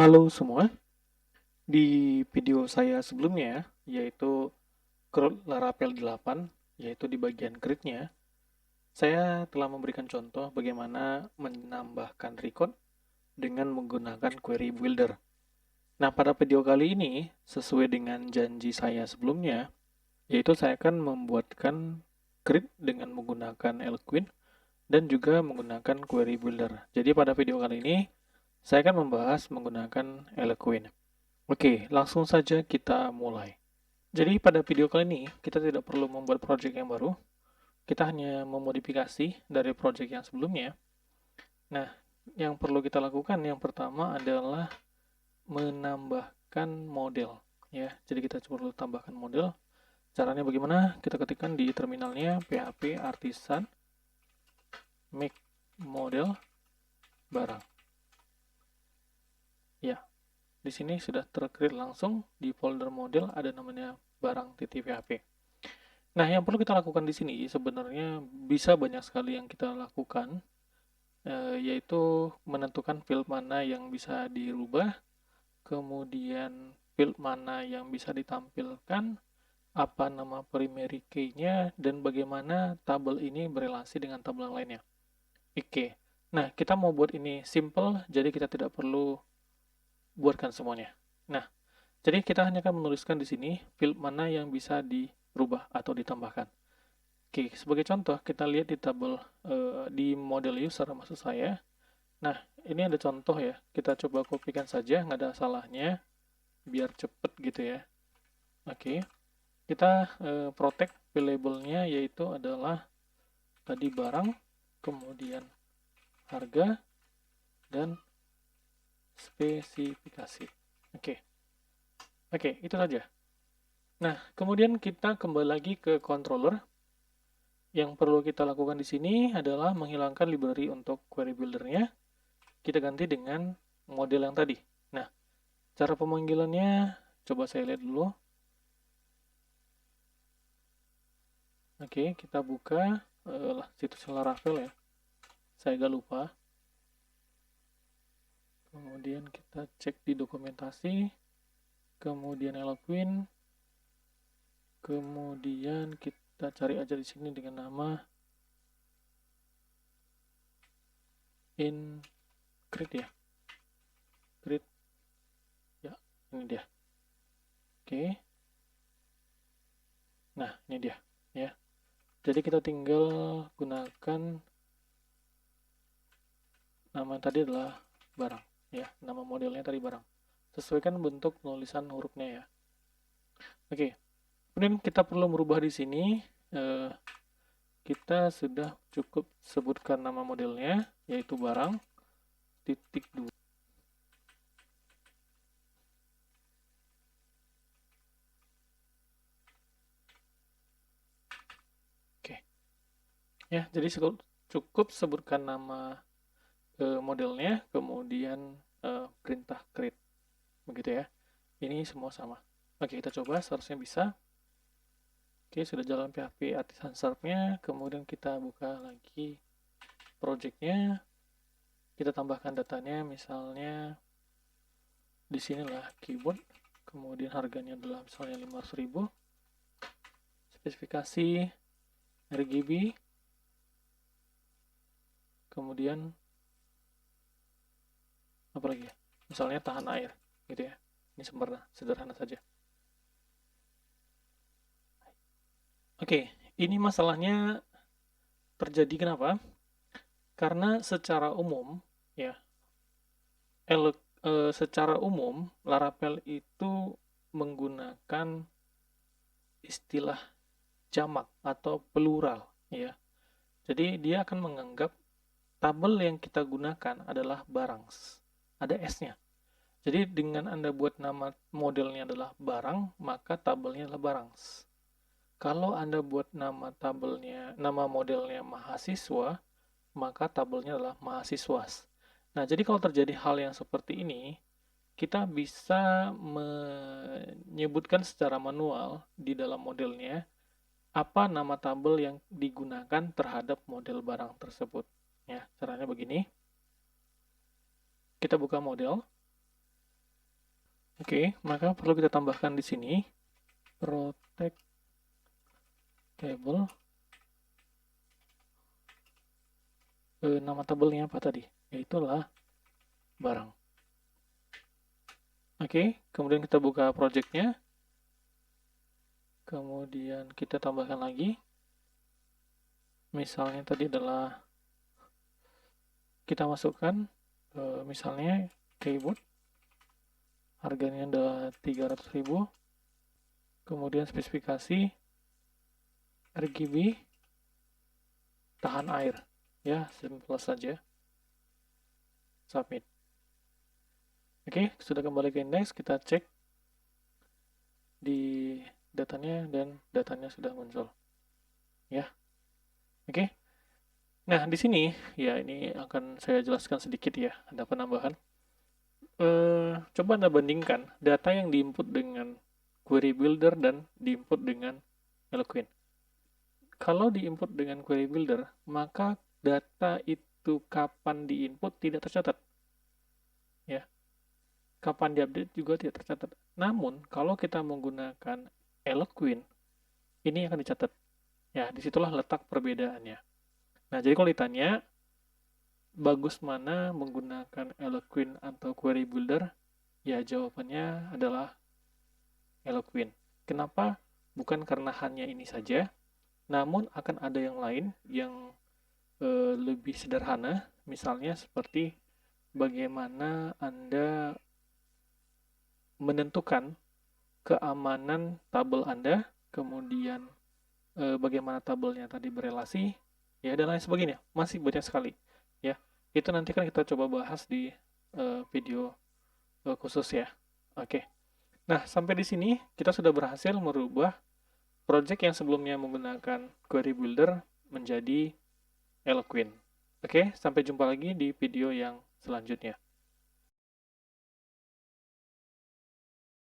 Halo semua, di video saya sebelumnya, yaitu Crude Laravel 8, yaitu di bagian grid-nya, saya telah memberikan contoh bagaimana menambahkan record dengan menggunakan query builder. Nah, pada video kali ini, sesuai dengan janji saya sebelumnya, yaitu saya akan membuatkan grid dengan menggunakan Eloquent dan juga menggunakan query builder. Jadi pada video kali ini, saya akan membahas menggunakan Eloquent. Oke, langsung saja kita mulai. Jadi pada video kali ini, kita tidak perlu membuat project yang baru, kita hanya memodifikasi dari project yang sebelumnya. Nah, yang perlu kita lakukan yang pertama adalah menambahkan model. Ya, jadi kita perlu tambahkan model. Caranya bagaimana? Kita ketikkan di terminalnya php artisan make model barang. Ya, di sini sudah tercreate langsung di folder model ada namanya barang.php. Nah, yang perlu kita lakukan di sini sebenarnya bisa banyak sekali yang kita lakukan, yaitu menentukan field mana yang bisa dirubah, kemudian field mana yang bisa ditampilkan, apa nama primary key-nya, dan bagaimana tabel ini berelasi dengan tabel yang lainnya. Oke, nah kita mau buat ini simple, jadi kita tidak perlu buatkan semuanya. Nah, jadi kita hanya akan menuliskan di sini field mana yang bisa dirubah atau ditambahkan. Oke, sebagai contoh kita lihat di tabel di model user maksud saya. Nah, ini ada contoh ya. Kita coba kopikan saja, nggak ada salahnya, biar cepet gitu ya. Oke, kita protect labelnya yaitu adalah tadi barang, kemudian harga, dan spesifikasi. Oke, oke, itu saja. Nah, kemudian kita kembali lagi ke controller. Yang perlu kita lakukan di sini adalah menghilangkan library untuk query builder-nya. Kita ganti dengan model yang tadi. Nah, cara pemanggilannya coba saya lihat dulu. Oke, kita buka situs Laravel ya. Saya agak lupa. Kemudian kita cek di dokumentasi. Kemudian Eloquent. Kemudian kita cari aja di sini dengan nama Grid ya. Grid. Ya, ini dia. Oke. Nah, ini dia ya. Jadi kita tinggal gunakan nama tadi adalah barang ya, nama modelnya tadi barang. Sesuaikan bentuk penulisan hurufnya ya. Oke. Kemudian kita perlu merubah di sini kita sudah cukup sebutkan nama modelnya yaitu barang titik 2. Oke. Ya, jadi cukup sebutkan nama modelnya, kemudian perintah create. Begitu ya. Ini semua sama. Oke, kita coba, seharusnya bisa. Oke, sudah jalan PHP artisan start-nya, kemudian kita buka lagi project-nya. Kita tambahkan datanya, misalnya di sinilah keyboard, kemudian harganya adalah misalnya 500.000, spesifikasi RGB, kemudian apa lagi ya? Misalnya tahan air, gitu ya. Ini sederhana saja. Oke, ini masalahnya terjadi kenapa? Karena secara umum, ya, secara umum Laravel itu menggunakan istilah jamak atau plural, ya. Jadi dia akan menganggap tabel yang kita gunakan adalah barang, ada S-nya. Jadi dengan Anda buat nama modelnya adalah barang, maka tabelnya adalah barang. Kalau Anda buat nama modelnya mahasiswa, maka tabelnya adalah mahasiswas. Nah, jadi kalau terjadi hal yang seperti ini, kita bisa menyebutkan secara manual di dalam modelnya apa nama tabel yang digunakan terhadap model barang tersebut. Ya, caranya begini. Kita buka model. Oke, maka perlu kita tambahkan di sini protect table. Nama tabelnya apa tadi? Yaitulah barang. Oke, kemudian kita buka projectnya. Kemudian kita tambahkan lagi. Misalnya tadi adalah kita masukkan misalnya keyboard. Harganya adalah 300.000. Kemudian spesifikasi RGB tahan air. Ya, simple saja. Submit. Oke, sudah kembali ke index, kita cek di datanya dan datanya sudah muncul. Ya. Oke. Nah, di sini ya ini akan saya jelaskan sedikit ya, ada penambahan. Coba Anda bandingkan data yang diinput dengan Query Builder dan diinput dengan Eloquent. Kalau diinput dengan Query Builder, maka data itu kapan diinput tidak tercatat. Ya. Kapan diupdate juga tidak tercatat. Namun, kalau kita menggunakan Eloquent, ini akan dicatat. Ya, disitulah letak perbedaannya. Nah, jadi kalau ditanya, bagus mana menggunakan Eloquent atau Query Builder? Ya, jawabannya adalah Eloquent. Kenapa? Bukan karena hanya ini saja, namun akan ada yang lain yang lebih sederhana, misalnya seperti bagaimana Anda menentukan keamanan tabel Anda, kemudian bagaimana tabelnya tadi berelasi, ya dan lain sebagainya. Masih banyak sekali, ya. Itu nanti kan kita coba bahas di video khusus ya. Oke. Nah, sampai di sini kita sudah berhasil merubah project yang sebelumnya menggunakan Query Builder menjadi Eloquent. Oke, sampai jumpa lagi di video yang selanjutnya.